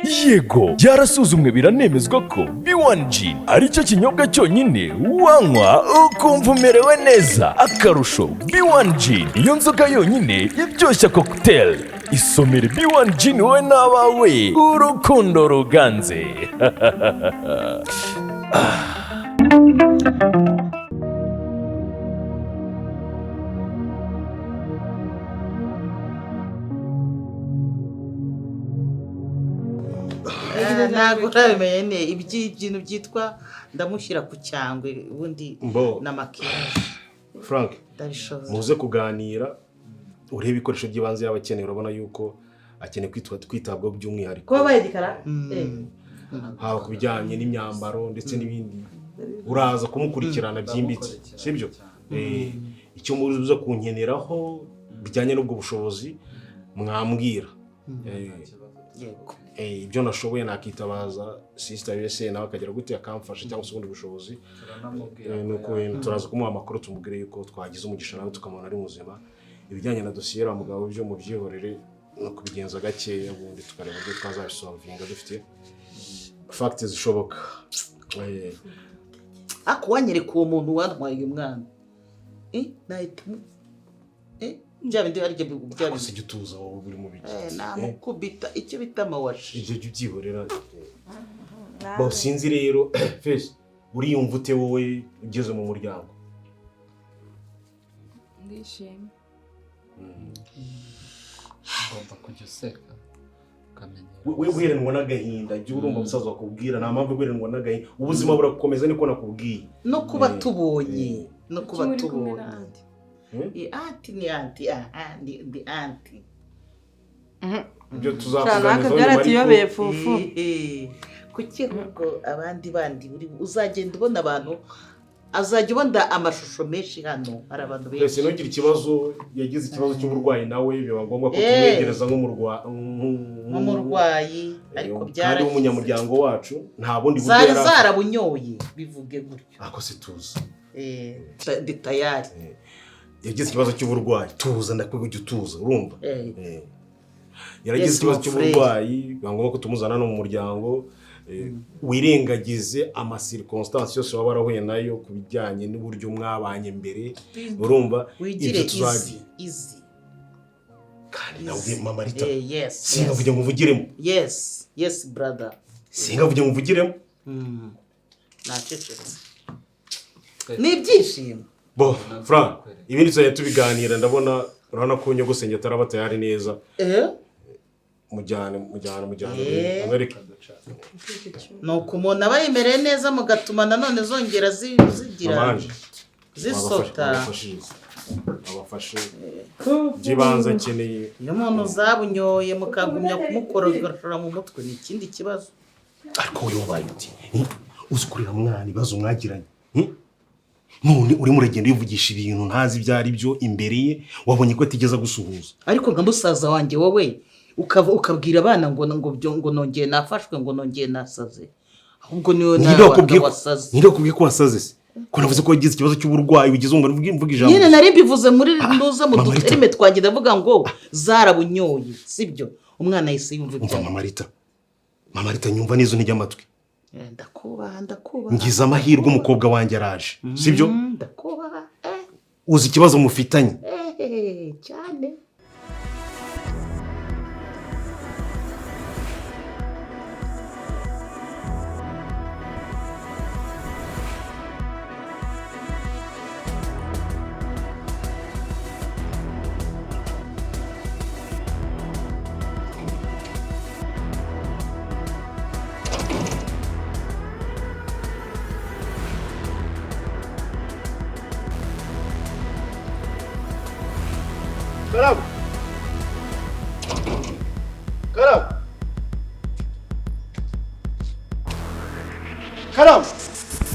Yego, byarasuzumwe biranemezwa ko B1G ari cyo kinyobwa cyonyine wanywa ukumva umerewe neza. Akarusho B1G iyo nzoga yonyine iryoshya cocktail. Isomere B1G ni wowe n'abawe, urukundo ruganze. ntabwo urabimenye iby'ibintu byitwa ndamushyira ku cyangwe ubundi n'amakiyaje. Frank, muze kuganira urebe ibikoresho by'ibanze y'abakeneye, urabona yuko akeneye kwitabwaho by'umwihariko. Kuba bayidikara? Haba ku bijyanye n'imyambaro ndetse n'ibindi. Uraza kumukurikirana byimbitse, sibyo? Icyo muruza kunkeneraho bijyanye n'ubwo bushobozi mwambwira. Yego. Ibyo nashoboye nakitabaza sister USA nawe akagera gute akamfasha cyangwa se ubundi bushobozi. Nuko turaza kumuha amakuru tumubwire yuko twagize umugisha nawe tukamubona ari muzima. Ibijyanye na dosiye ya mugabo byo mu byihorere no kubigenza gakeya ubundi tukareba ibyo twazabisolvinga dufite facts zishoboka. Ako wanyereka uwo muntu wantwaye umwana. Nahitamo Njabindi ari byo byari se gituza wowe buri mu biki. Namukubita icyo bita mawashi. Ibyo byihorera. Bo sinzi rero face uriyumva ute wowe ugeze mu muryango? Ndishimye. Ngomba kujya useka ukamenyera. We guheranwa n'agahinda jya urumva musaza wakubwira nta mpamvu guheranwa n'agahinda. Ubuzima burakomeza niko nakubwiye. No kuba tubonye. No kuba tubonye. Anti ni anti ndi anti. Ibyo tuzakuganira byaratuyobe fufu. Kuki ubwo abandi bandi uzagenda ubona abantu azajya ubona amashusho menshi hano hari abantu benshi. Ese nogira ikibazo yagize ikibazo cy'uburwayi nawe biba ngombwa ko tumwegereza nk'umurwayi ariko byari umunyamuryango wacu nta bundi buryo yari zarabunyoye bivuge gutyo. Ako se tuza. Ndi tayari. Yagize ikibazo cy'uburwayi tuza ndakwigujya tuza urumva. Yaragize ikibazo cy'uburwayi ngombwa ko tumuzana no mu muryango. Wirengagize ama circonstances yose waba warahuye nayo kubijyanye n'uburyo mwabanye mbere urumva ibyo tuzagiye easy kandi nawe mama Rita singavuge ngo mvugiremo. Yes brother singavuge ngo mvugiremo. Nacecetse n'ibyishimo. Bo Frank ibindi tuzajya tubiganira ndabona urabona ko nyogosenge ataraba tayari neza. Mujyane Amerika no kumona bayimereye neza mugatuma nanone zongera zigira zisota abafashe jibanza keneye iyo muntu zabunyoye mukagumya kumukorogora mu mutwe ni ikindi kibazo. Ariko uyu wabaye uti uzukurira mwana ibazo mwagiranye none uri muragenda yivugisha ibintu ntazi byari byo imbere ye wabonye ko atigeza gusuhuza. Ariko nka musaza wanjye wowe ukabwira abana ngo nongeye nafashwe ngo nongeye nasaze ahubwo niwe wasaze. Ntirakubwiye ko wasaze se ko navuze ko yagize ikibazo cy'uburwayi ugize ngo mvuga ijambo. Nyine nari mbivuze muri nduza mu duterime twagenda avuga ngo zarabunyoye sibyo umwana yise yumva ibyo. Mama Rita nyumva nizo ntijya amatwi. Ndakubaha ngize amahirwe umukobwa wanjye araje sibyo. Ndakubaha uzi ikibazo mufitanye cyane.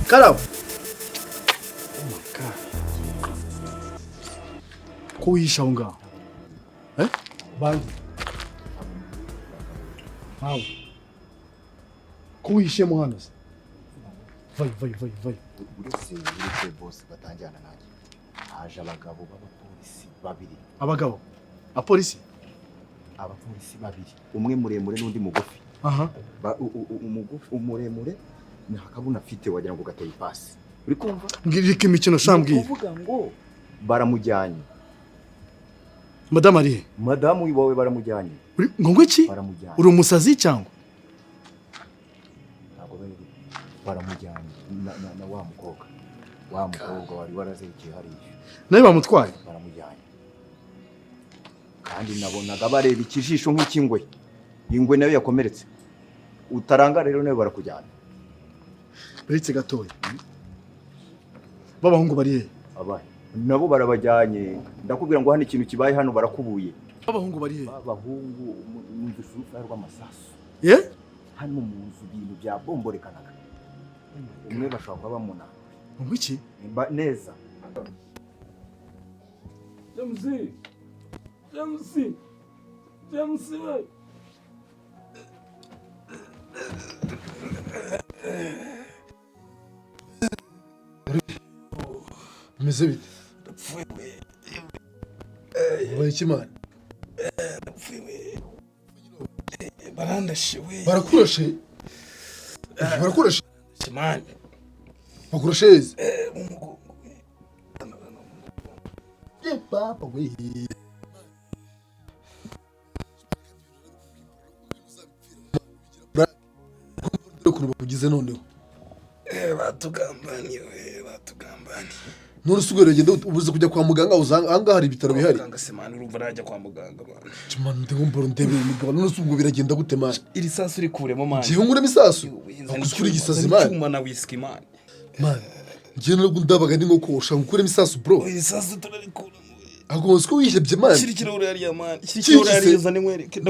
Karam. Oh my God. Ko yisha ngaho. Bangi. Hawo. Ko yishe muhanda. Vai. Uretse boss batanjyana nanjye. Haje abagabo b'abapolisi babiri. Abagabo? Apolisi? Abapolisi babiri. Umwe muremure n'undi mugufi. aha umuremure nta kabuno afite wagira ngo gateye ipasi uri kumva mbwirike imikino shambwira kuvuga ngo baramujyanye madame ari madamu wibawe baramujyanye ngo iki uri umusazi cyangwa ntabwo baramujyanye na wa mukobwa wari warazerekeye hariya nawe bamutwaye baramujyanye kandi nabonaga bareba ikijisho nk'ikingwe ingwe nayo yakomeretse utaranga rero nawe barakujyana uretse gatoya babahungu bari he abaye nabo barabajyanye ndakubwira ngo hano ikintu kibaye hano barakubuye babahungu bari he babahungu mu nzusurufa rw'amasasu hano mu nzu ibintu byabomborekanaga umwe bashobora kuba bamuna ngo iki neza James meze bite ubaye ikimana barandashiwe barakurashe kimani bakurasheze umugongo papa we kuruba kugize noneho batugambaniye none usubira genda ubuze kujya kwa muganga uzanga hari ibitaro bihari muganga se man urumva najya kwa muganga man man ndegomba ndebe imigabo none usubwo biragenda gute man iri sasu rikuremo man je nguremo isasu akuzukuri gisazi man cyuma na whisky man je nubwo ndabaga ni nkokosha ngukuremo isasu bro iri sasu turarikura agonze ko wihebye man kirikira uri hariya man kirikira uri zane nkwereke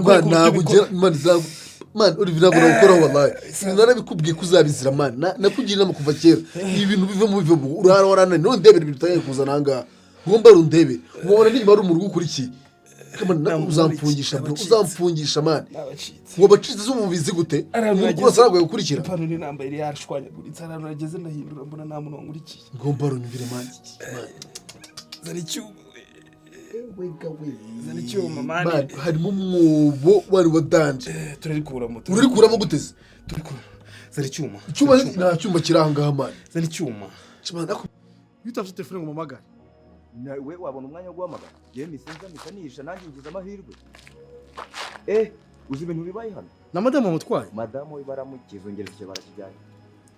man uri birabura gukora wallahi narabikubwiye kuzabizira man nakugira inama kuva kera ibintu bive mu urarana none ndebera ibintu taye kuzana hanga ngomba rundebe ubona niba ari umurugo kuri ki uzamfungisha man wabacitse zo mubizi gute ngo saragwe gukurikira pano ni namba iri yarashwanyaguritse arano nageze ndahindura mbona nta muntu wangurikiye ngomba runyumvire man zari cyuma zari cyuma man harimo umwobo wari wadanje turarikuramo guteze zari cyuma nta cyuma kiranga man zari cyuma bitafite telefone ngo mamagare we wabona umwanya wo guhamagara yewe misenza mikanisha nanjye ngize amahirwe uzi ibintu bibaye hano na madamu amutwaye madamu we baramukizongereza icyo barakijyanye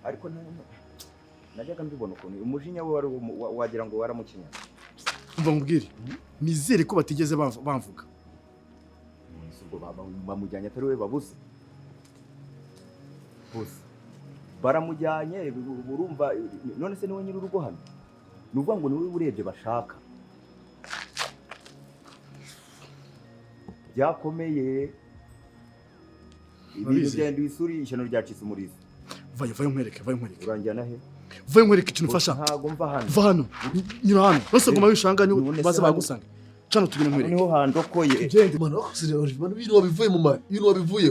ariko najyaga mbibona ukuntu umujinya we wari wagira ngo waramukinya umva mubwire nizere ko batigeze bamvuga ubwo bamujyanye atari we babuze baramujyanye urumva none se niwe nyiri urugo hano nuvuga ngo niwe urebye bashaka byakomeye ibintu byenda isuri ishyano ryacitse umurizo vayo nkwereke uranjyana he vayo nkwereke ikintu mfasha ntago mva hano va hano nyura hano bose goma wishanga ni baza bagusanga cano tugire nkwereke niho handokoye gende man ibintu wabivuye mu mari ibintu wabivuye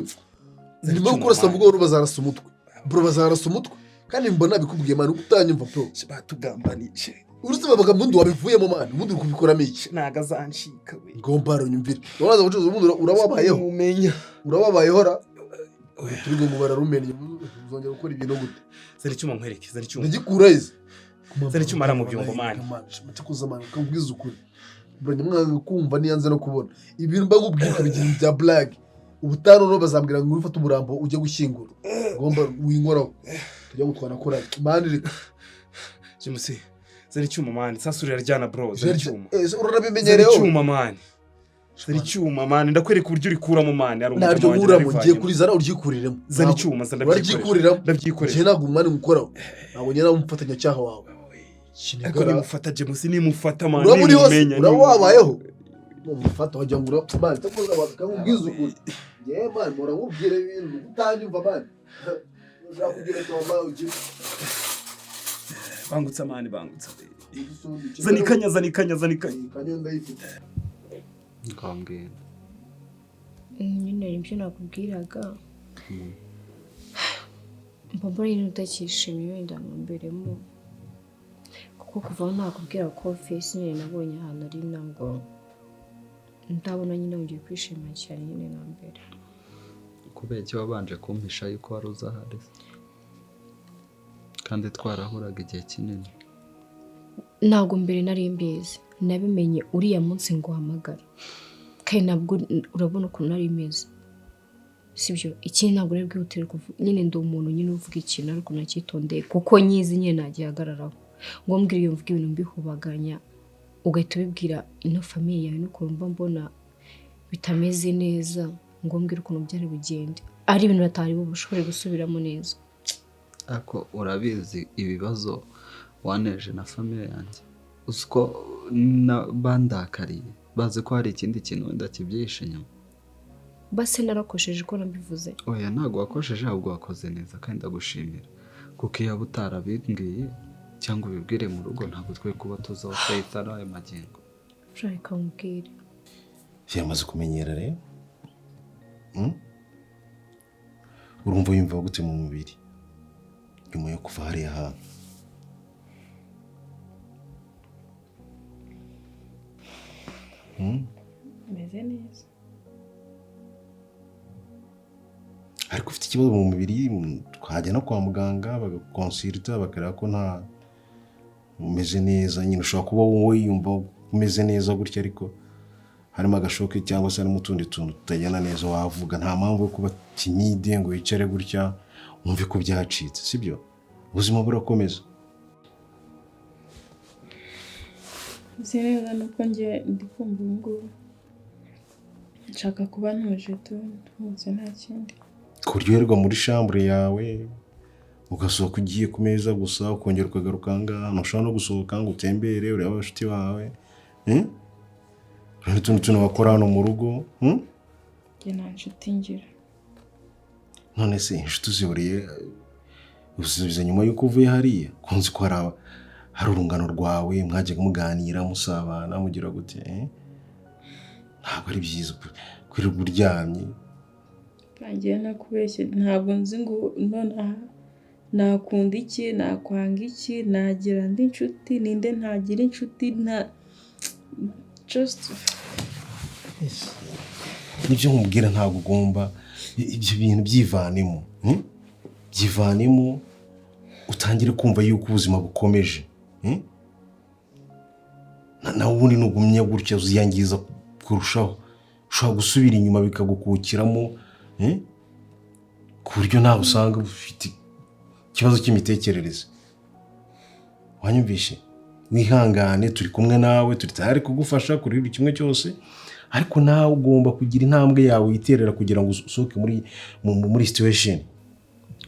nyuma yo kurasa mu bwo bazarasa umutwe bro bazarasa umutwe kandi mbona bikubwiye man utanyumva bro batugambanije uretse babaga mundi wabivuyemo man mundi kubikoramo iki naga zanshika we ngomba runyumvire uraza gucuza ubundi urawabayeho umenya urawabayeho ra turigo ngo bararumenye uzongera gukora ibintu gute zari cyuma nkwereke zari cyuma ndagikurayize zari cyuma ara mu byombo man mutikuza man kambwiza ukuri bro nyamwanga kumva niyanze no kubona ibintu bagubwika bigira bya black ubutano no bazambwira ngo ufate umurambo ujye gushyingura ngomba winkoraho tujya gutwana kora man reka James zari cyuma man sasurira ryana bro zari cyuma urabimenyereho zari cyuma man zari cyuma man ndakwereka uburyo urikura mu man ari umuntu wanjye nabyo ngiye kurizana uryikuriremo zari cyuma ndabyikurira je naguma mani mukoraho nabonye namufatanya cyaha wawe ariko nimufata James nimufata man nimumenya urawabayeho mufata wajya ngura man takoza bakangubwiza ukuri ye man mora nkubwire ibintu utanyumva man uzakugira cyoma ugi bangutsa man bangutsa zanikanya kanyo ndayifite ngambwira nyine nibyo nakubwiraga mbona nyine utakishimiye wenda mberemo kuko kuva nakubwira ko face nyine nabonye ahantu ari ntabwo ndabona nyine ngiye kwishima cyane nyine na mbere uko kubera icyo wabanje kumpisha yuko wari uzahari kandi twarahuraga igihe kinini. Ntabwo mbere nari mbizi, nabimenye uriya munsi nguhamagara kandi nabwo urabona ukuntu nari meze, sibyo? Ikindi ntabwo rero bwihutire kuvuga, nyine ndi umuntu nyine uvuga ikintu ariko nacyitondeye kuko nyizi nyine nagihagararaho ngo mbwira iyo mvuga ibintu mbihubaganya ugahita ubibwira ino famiye yawe n'ukuntu mba mbona bitameze neza, ngo mbwira ukuntu byari bugende ari ibintu batari bushobore gusubiramo neza. Ako urabizi ibibazo waneje na famiye yanjye, uziko bandakariye bazi ko hari ikindi kintu wenda kibyihishe inyuma. Base narakosheje ko nabivuze. Oya ntabwo wakosheje, ahubwo wakoze neza kandi ndagushimira kuko iyo utarabimbwiye cyangwa ubibwire mu rugo ntabwo twe kuba tuzaho twahitara ayo magingo. Reka mubwire. Yamaze kumenyera rero. Urumva yumva gute mu mubiri nyuma yo kuva hariya hantu? Meze neza. Ariko ufite ikibazo mu mubiri, twajya no kwa muganga bagakonsulta bakareba ko nta umeze neza. Nyine ushobora kuba wowe yumva umeze neza gutya ariko harimo agashoke cyangwa se harimo utundi tuntu tutajyana neza, wavuga. Nta mpamvu yo kuba timide ngo wicare gutya wumve ko byacitse, sibyo? Ubuzima burakomeza. Nzerera nuko njye ndi kumva ngo nshaka kuba ntuje tuze nta kindi. Kuryoherwa muri chambre yawe ugasohoka ugiye ku meza gusa ukongera ukagaruka ngaha, ntushobora no gusohoka ngo utembere urebe abashuti bawe. Hari utundi tuntu bakora hano mu rugo. Njye nta nshuti ngira. None se inshuti zihuriye usubiza nyuma y'uko uvuye hariya? Kunzi ko hari urungano rwawe mwajyaga muganira musabana mugira gute? Ntabwo ari byiza kwirirwa uryamye. Ngiye nakubeshye, ntabwo nzi ngo none nakunda iki, nakwanga iki, nagira ndi inshuti, ninde ntagira inshuti, nta just nibyo nkubwira. Ntabwo ugomba ibyo bintu byivanemo. Byivanemo utangire kumva yuko ubuzima bukomeje. Na ubundi nugumye gutya uziyangiza kurushaho. Ushobora gusubira inyuma bikagukukiramo ku buryo nawe usanga ufite ikibazo cy'imitekerereze. Wanyumvishe? Wihangane, turi kumwe nawe, turi tayari kugufasha kuri buri kimwe cyose, ariko nawe ugomba kugira intambwe yawe witerera kugira ngo usohoke muri situation.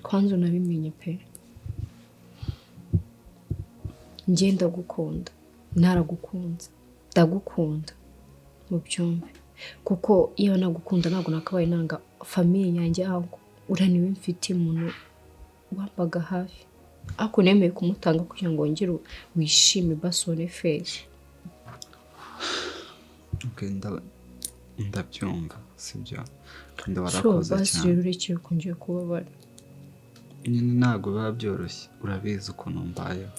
Kwanza nabimenye pe. Njye ndagukunda, naragukunze, ndagukunda mu byumve kuko iyo nagukunda ntabwo nakabaye nanga famiye yanjye, ahubwo uraniwe mfite umuntu wambaga hafi, ako nemeye kumutanga kugira ngo ngire wishime basone face. Ndabyumva, sibyo? Kandi warakoze cyane. Basi rero urekeye ko ngiye kubabara. Nyine ntabwo biba byoroshye, urabizi ukuntu mbayeho.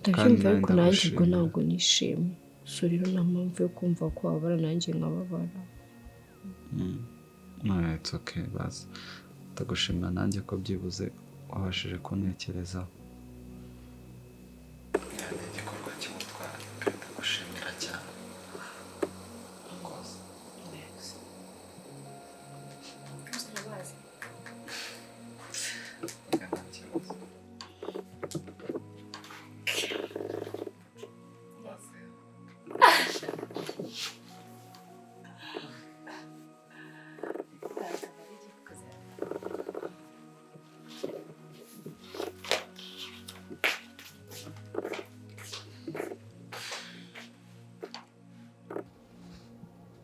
Ndabyumva ariko nanjye ubwo ntabwo nishimye. So rero nta mpamvu yo kumva ko wabara nanjye nkababara. No, it's okay, basi. Ndagushimira nanjye ko byibuze wabashije kuntekerezaho. Igikorwa cy'ubutwari, ndagushimira cyane.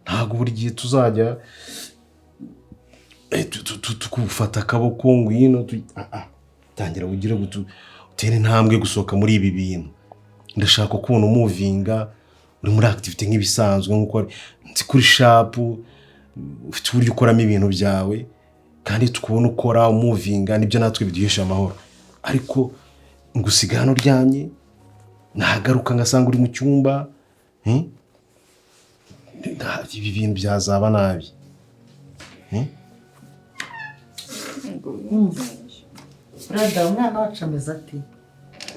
Ntabwo buri gihe tuzajya tukufata akaboko ngwino tangira ugira utere intambwe gusohoka muri ibi bintu. Ndashaka kubona umuvinga uri muri activity nk'ibisanzwe nkuko nzi kuri shop ufite uburyo ukoramo ibintu byawe kandi tukubona ukora umuvinga, nibyo natwe biduhesha amahoro. Ariko ngusiga hano uryamye nahagaruka ngasanga uri mu cyumba, ibi bintu byazaba nabi. Brada umwana wacu ameze ati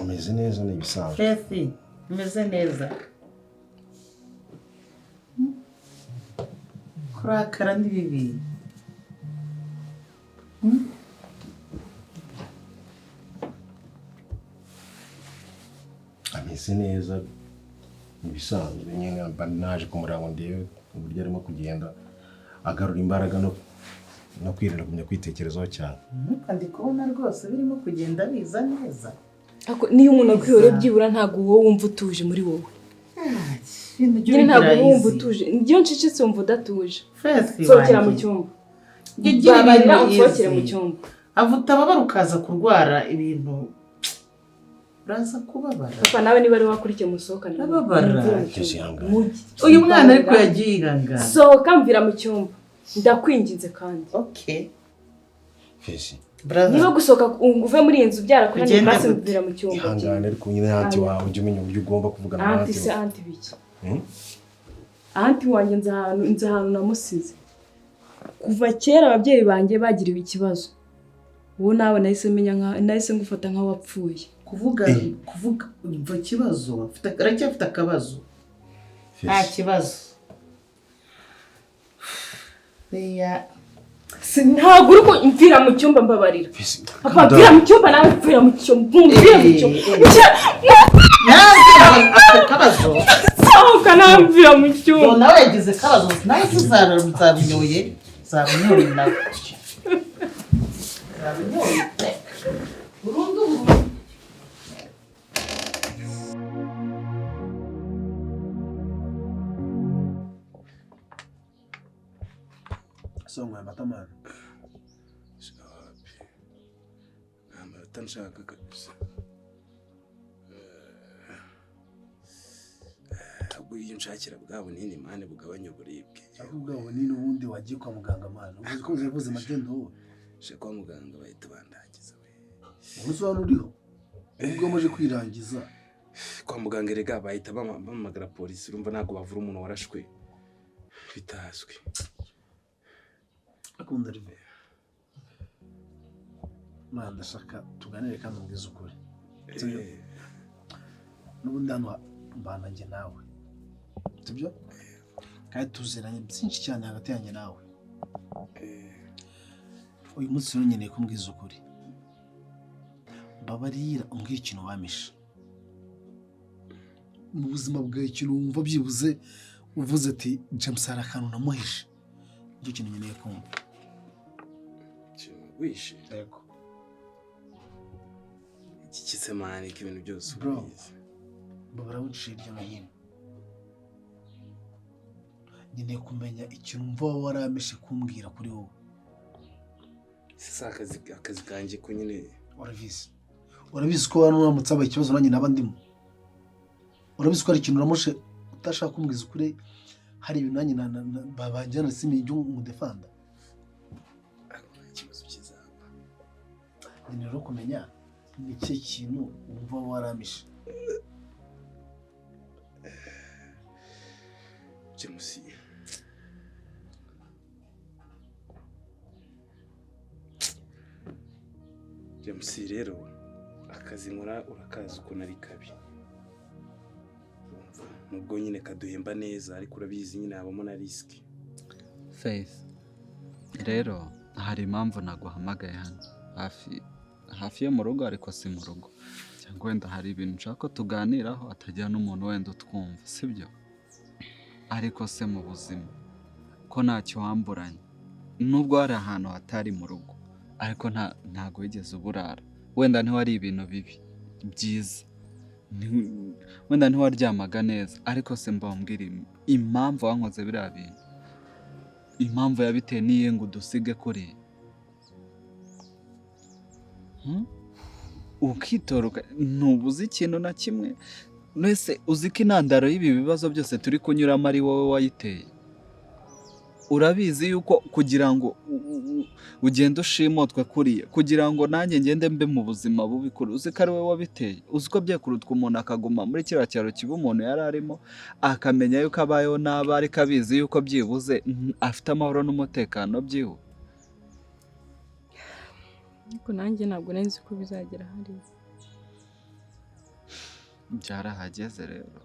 umeze neza n'ibisanzwe Shaffy umeze neza kurakara ni bibi ameze neza ibisanzwe nyine naje kumureba ngo ndebe uburyo arimo kugenda agarura imbaraga no kwirinda kumenya kwitekerezaho cyane kandi kubona rwose birimo kugenda biza neza niyo umuntu akwihora byibura ntabwo wowe wumva utuje muri wowe nyine ntabwo wumva utuje iyo ncecetse wumva udatuje sohokera mu cyumba babarira usohokere mu cyumba avuta ababara ukaza kurwara ibintu uraza kubabara papa nawe niba ari wakurikiye musohokane ababara uyu mwana ariko yagiye irangana sohoka mvira mu cyumba ndakwinginze kandi okay Fesi niba gusohoka uve muri iyi nzu byarakunaniye basi mvira mu cyumba ihangane ariko nyine anti wawe ujye umenya uburyo ugomba kuvugana na anti se anti biki anti wanjye nzi ahantu namusize kuva kera ababyeyi banjye bagiriwe ikibazo uwo nawe nahise ngufata nk'aho wapfuye kuvuga umva ikibazo aracyafite akabazo nta kibazo ntabwo uri kumvira mu cyumba mbabarira papa mvira mu cyumba nawe mvira mu cyumba mvira mu cyumba afite akabazo sohoka nawe mvira mu cyumba nawe yagize akabazo nawe zabinyoye nawe zabinyoye burundu Songa matamana. Shaffy. Nta nshaka kabisa. Iyo nshakira bwa bunini mane bugabanya uburibwe. Ahubwo bunini ubundi wagiye kwa muganga mana. Uzi ko uzivuze magendo wowe. Je kwa muganga bahita bandagiza we. Uzi wano uriho. Ubwo muje kwirangiza. Kwa muganga rega bahita bamagara polisi urumva nago bavura umuntu warashwe. Bitazwi. Akunda rive. Mana ndashaka tuganire kandi mbwiza ukuri. N'ubundi hano mbana njye nawe. Sibyo? Kandi tuziranye byinshi cyane hagati yanjye nawe. Uyu munsi rero nkeneye kumbwiza ukuri. Mbabarira umbwira ikintu wamisha. Mu buzima bwawe ikintu wumva byibuze uvuze ati James hari akantu namuhishe. Nicyo kintu nkeneye kumva. Wishe? Yego. Iki kisemani k'ibintu byose ubizi. Babara wuciye hirya no hino. Nkeneye kumenya ikintu umva waramishe kumbwira kuri wowe. Sisa akazi kanjye ko nyine urabizi ko hano uramutse abaye ikibazo nanjye naba ndimo. Urabizi ko ari ikintu uramushe utashaka kumbwiza ukuri hari ibintu nanjye babanjyana simi ibyo mudefanda. Ikibazo kizaba. Ni rero kumenya ni cyo kintu umva waramishe. James. James rero akazi nkora urakaza uko nari kabi. Nubwo nyine kaduhemba neza ariko urabizi nyine habamo na risk. Faith. Rero hari impamvu naguhamagaye hano. Hafi yo mu rugo ariko si mu rugo. Cyangwa wenda hari ibintu nshaka ko tuganiraho atajya n'umuntu wenda utwumva, sibyo? Ariko se mu buzima ko ntacyo wamburanye. Nubwo hari ahantu hatari mu rugo. Ariko ntago wigeze uburara. Wenda niho ari ibintu bibi byiza. Wenda niho waryamaga neza. Ariko se mbambwira impamvu wankoze biriya bintu. Impamvu yabiteye niye ngo dusige kuri. Ukitoroka ntubuze ikintu na kimwe. Nese uzi ko intandaro y'ibi bibazo byose turi kunyuramo ari wowe wayiteye. urabizi yuko kugira ngo ugende ushimutwe kuriya kugira ngo nanjye ngende mbe mu buzima bubi kuri uzi ko ari wowe wabiteye uzi ko byekurutwa umuntu akaguma muri kiriya cyaro kiba umuntu yari arimo akamenya yuko abayeho nabi ariko abizi yuko byibuze afite amahoro n'umutekano byiwe ariko nanjye ntabwo nzi ko bizagera hariya byarahageze rero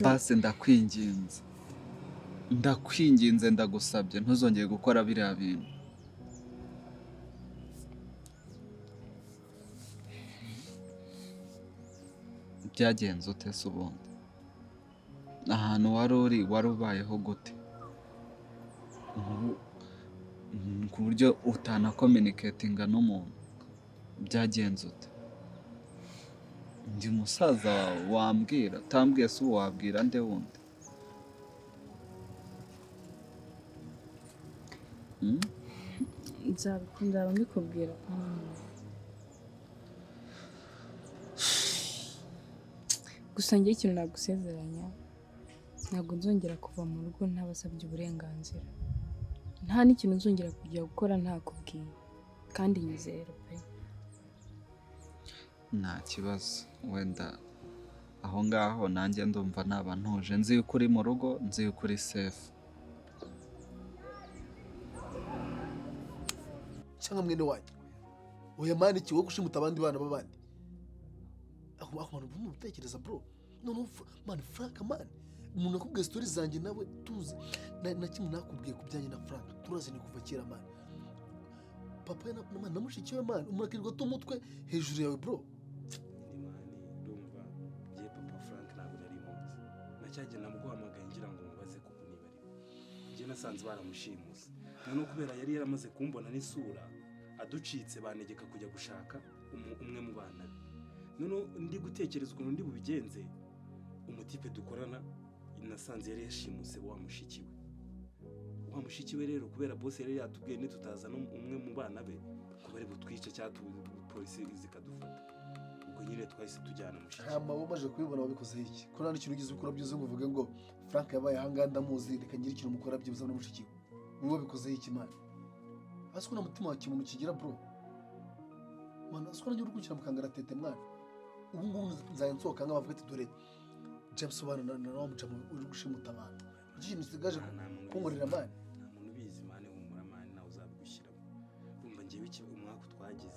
basi ndakwinginze ndagusabye ntuzongere gukora biriya bintu byagenze ute se ubundi ahantu wari ubayeho gute ku buryo utanakominiketinga n'umuntu byagenze ute ndi musaza wawe wambwira utambwiye se ubu wabwira nde wundi nzaba mbikubwira gusa njye ikintu nagusezeranya ntabwo nzongera kuva mu rugo ntabasabye uburenganzira nta n'ikintu nzongera kujya gukora ntakubwiye kandi nyizera pe nta kibazo wenda aho ngaho nanjye ndumva naba ntuje nzi yuko uri mu rugo nzi yuko uri safe cyangwa mwene wanyu oya mani ikigo gushimuta abandi bana b'abandi aho abantu bumwe utekereza bro none mani Frank mani umuntu akubwiye story zanjye nawe tuzi na kimwe nakubwiye ku bijyanye na Frank turazine kuva kera mani papa na mushiki we mani umurakirwa tumutwe hejuru yawe bro ndumva bye papa Frank ntabwo nari muzi nacyajye namuguhamagaye ngira ngo mubaze ko niba ari bye nasanze baramushimuse none kubera yari yaramaze kumbona n'isura aducitse banegeka kujya gushaka umwe mu bana none ndi gutekereza ukuntu ndi bubigenze umutipe dukorana nasanze yari yashimuse wa mushiki we rero kubera boss yari yatubwiye nitutazana umwe mu bana be kuba ari butwice cyatu polisi zikadufata ubwo nyine twahise tujyana mushiki hama umaje kubibona wabikoze iki ko nta n'ikintu ugize ukora byuze ngo uvuge ngo Frank yabaye ahanga ndamuzi reka ngire ikintu mukora byibuze na mushiki we wowe wabikoze iki mani asiko na mutima wa kimuntu kigira bro mani asiko nanjye uri gukira mukangara tete mwana ubu ngubu nzaye nsohoka nk'abavuga ati dore James ubana na wamuca uri gushimuta abantu ikintu sigaje kunkorera mani nta muntu ubizi mani humura mani nawe uzabigushyiramo urumva ngewe iki umwaka twagize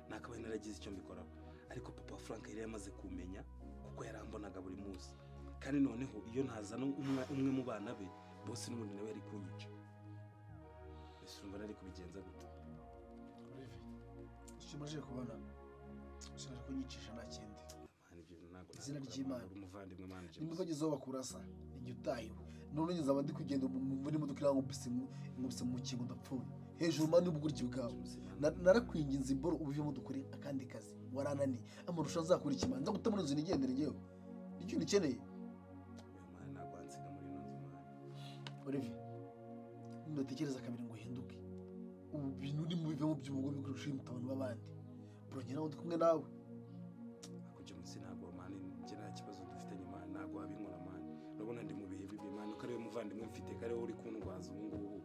nakabaye naragize icyo mbikoraho ariko papa Frank yari yamaze kumenya kuko yarambonaga buri munsi kandi noneho iyo ntazana umwe mu bana be bose n'ubundi nawe yari kunyica ese urumva nari kubigenza gute ukimaje kubona ushaka kunyicisha nta kindi izina ry'Imana umuvandimwe manje nimubagezeho bakurasa igihe utahiwe none nzaba ndi kugenda muri modoka irango mbise mu kingo ndapfuye hejuru mani n'ubuguriki bwawe narakwinginze imboro ubivemo dukore akandi kazi warananiye amarusha nzakora ikimana nza guta muri inzu nigendere ngewe icyo nikeneye mani nagwansiga muri ino nzu mani Olivier ndotekereza kabiri ngo hinduke ubu bintu uri mu bivemo by'ubugome bw'urushimuta abantu b'abandi bro njye nawe ndi kumwe nawe akujya munsi ntabwo mani njye nta kibazo dufitanye mani ntabwo wabinkora mani urabona ndi mu bihe bibi mani ko ariwe muvandimwe mfite ko ariwe uri kundwaza ubu ngubu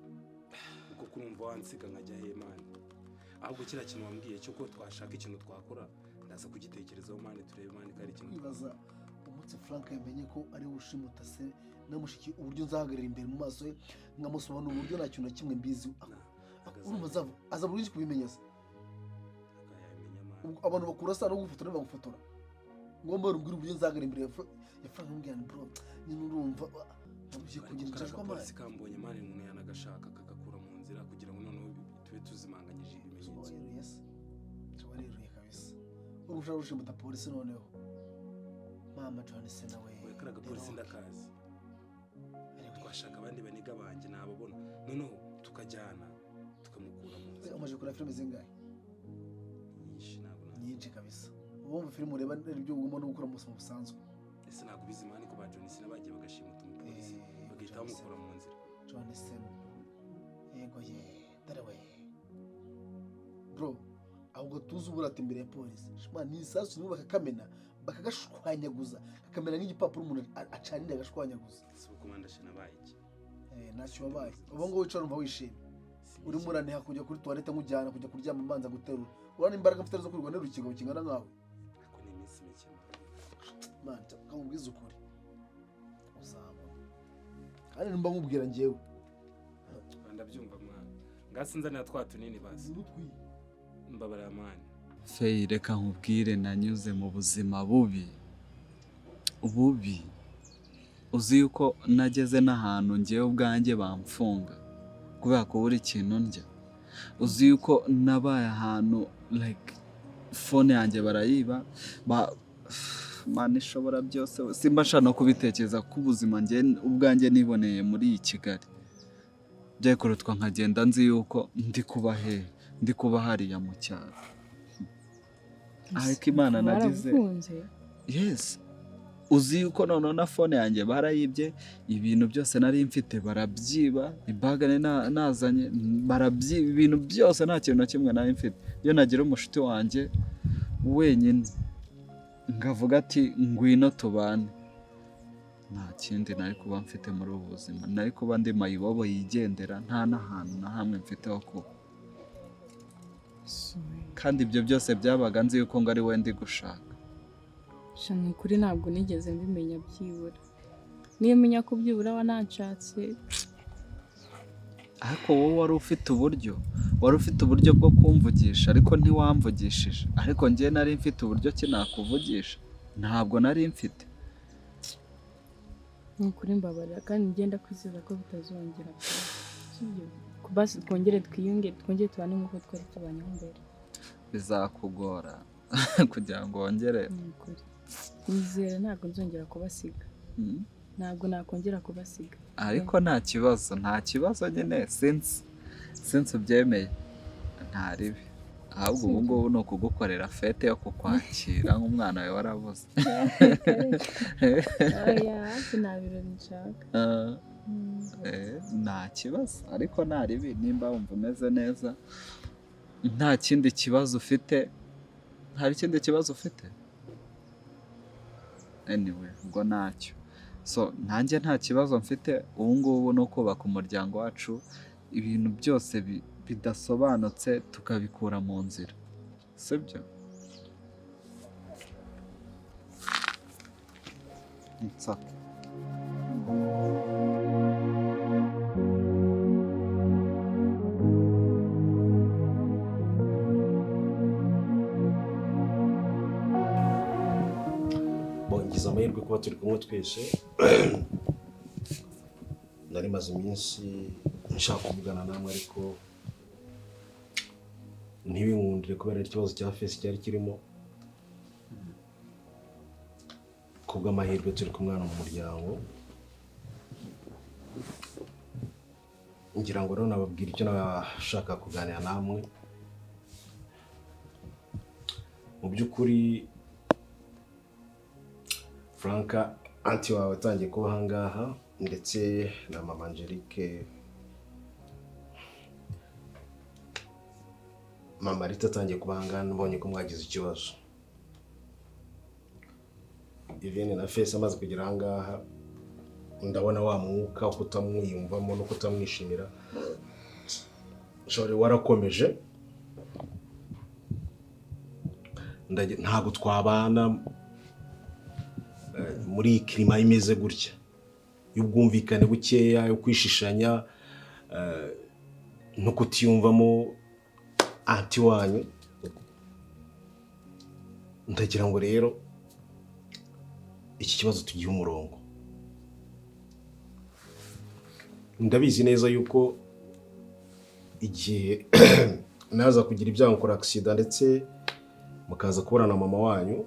kuko kurumva wansiga nkajya he mani ahubwo kiriya kintu wambwiye cyo ko twashaka ikintu twakora ndaza kugitekerezaho mani turebe mani ko ari ikintu kwibaza umunsi Frank yamenye ko ari we ushimuta se namushiki uburyo nzahagarara imbere mu maso ye nkamusobanura uburyo nta kintu na kimwe mbizi urumva aza buri kubimenya se abantu bakurasa no gufotora bagufotora ngomba rumbwira uburyo nzahagarara imbere ya Frank mbwira bro nyine urumva ugiye kugira icyo kwa mani kambonye mani umuntu yanagashaka kagakura mu nzira kugira ngo noneho tube tuzimanganyije ibimenyetso tubareruye kabisa urusha rushimuta polisi noneho mama John se nawe karaga polisi ndakazi twashaka abandi baniga banjye nababona noneho tukajyana tukamukura mu nzira umaje kura filime zingahe nyinshi kabisa ubumva filime ureba ari byo ugomba no gukora mu buzima busanzwe ese ntabwo bizi mani ko ba John se nabagiye bagashimuta umupolisi bagahita bamukura mu nzira John se yego ye dare we bro ahubwo tuzi ubura ati imbere ya polisi shima ni isasu nibo bakakamena bakagashwanyaguza kakamera nk'igipapuro umuntu acanira agashwanyaguza. si ukomanda shinabaye iki Ntacyo wabaye ubu ngubu wicara umva wishimye urimo uraniha kujya kuri tuwarete nkujyana kujya kuryama mbanza guterura urabona imbaraga mfite zo kwirwa n'urukingo kingana nkawe ariko ni iminsi mike man kamubwiza ukuri uzabona kandi nimba nkubwira njyewe ndabyumva mwana ngasinzanira twa tunini basi mbabara mani Fei reka nkubwire nanyuze mu buzima bubi uzi yuko nageze n'ahantu ngewe ubwanjye bamfunga kubera ko buri kintu ndya uzi yuko nabaye ahantu like phone yanjye barayiba man ishobora byose simba nshaka no kubitekereza ko ubuzima nge ubwanjye niboneye muri iyi Kigali byakorotwa nkagenda nzi yuko ndi kuba hariya mu cyaro ariko Imana nagize yes uzi yuko none na phone yanjye barayibye ibintu byose nari mfite barabyiba ibagane nazanye barabyiba ibintu byose nta kintu na kimwe nari mfite iyo nagira umushuti wanjye wenyine ngavuga ati ngwino tubane nta kindi nari kuba mfite muri ubu buzima nari kuba ndi Iwabo yigendera nta n'ahantu na hamwe mfite ho kuba kandi ibyo byose byabaga nzi yuko ngo ari we ndi gushaka shana kuri ntabwo nigeze mbimenya byibura niyo menya ko byibura wananshatse ariko wowe wari ufite uburyo bwo kumvugisha ariko ntiwamvugishije ariko njye nari mfite uburyo ki nakuvugisha ntabwo nari mfite ni ukuri mbabarira kandi ngenda kwizeza ko bitazongera sibyo basi twongere twiyunge twongere tubane nk'uko twari tubanyeho mbere bizakugora kugira ngo wongere nizere ntabwo nzongera kubasiga ntabwo nakongera kubasiga ariko nta kibazo nyine since ubyemeye nta ribi ahubwo ubu ngubu ni ukugukorera fete yo kukwakira nk'umwana wawe warabuze hafi nta birori nshaka nta kibazo ariko nta ribi nimba wumva umeze neza nta kindi kibazo ufite hari ikindi kibazo ufite anyway ubwo ntacyo so nanjye nta kibazo mfite ubu ngubu no kubaka umuryango wacu ibintu byose bidasobanutse tukabikura mu nzira sibyo nsaka ngize amahirwe kuba turi kumwe twese nari maze iminsi nshaka kuvugana namwe ariko ntibinkundire kubera ikibazo cya fesi cyari kirimo kubw'amahirwe turi kumwe mu muryango ngira ngo rero nababwira icyo nashaka kuganira namwe mu by'ukuri Franka anti wawe atangiye kuba ahangaha ndetse na mama Angelique mama Rita atangiye kuba ahangaha mbonye ko mwagize ikibazo even na face amaze kugera ahangaha ndabona wa mwuka kutamwiyumvamo no kutamwishimira shore warakomeje ntabwo twabana muri klima imeze gutya y'ubwumvikane bukeya yo kwishishanya no kutiyumvamo anti wanyu ndagira ngo rero iki kibazo tugiye umurongo ndabizi neza yuko igihe naza kugira ibyago kora accident ndetse mukaza kubona na mama wanyu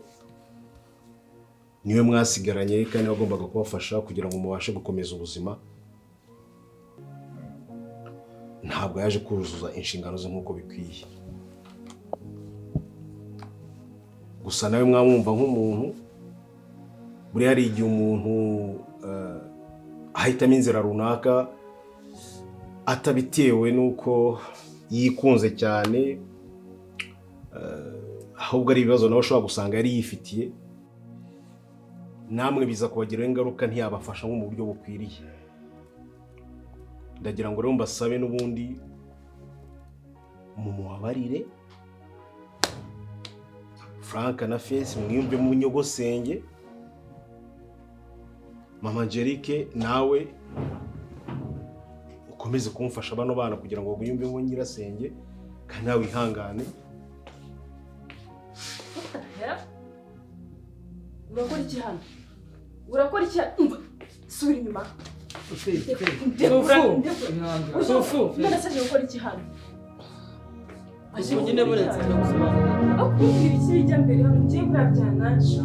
niwe mwasigaranye kandi bagombaga kubafasha kugira ngo mubashe gukomeza ubuzima ntabwo yaje kuzuza inshingano ze nk'uko bikwiye gusa nawe mwamwumva nk'umuntu buri hari igihe umuntu ahitamo inzira runaka atabitewe n'uko yikunze cyane ahubwo ari ibibazo nawe ushobora gusanga yari yifitiye namwe biza kubagiraho ingaruka ntiyabafasha nko mu buryo bukwiriye. Ndagira ngo rero mbasabe n'ubundi mumubabarire Frank na Face, mwiyumve mu nyogosenge. Mama Angelique nawe ukomeze kumfasha bano bana kugira ngo biyumve mu nyirasenge kandi nawe wihangane. Urakora iki hano? Urakora iki? Subira inyuma. Sufu. Ndasabye gukora iki hano? nyine buretse no gusoma. Akubwira iki bijya mbere hano ngiye kurabyanasha.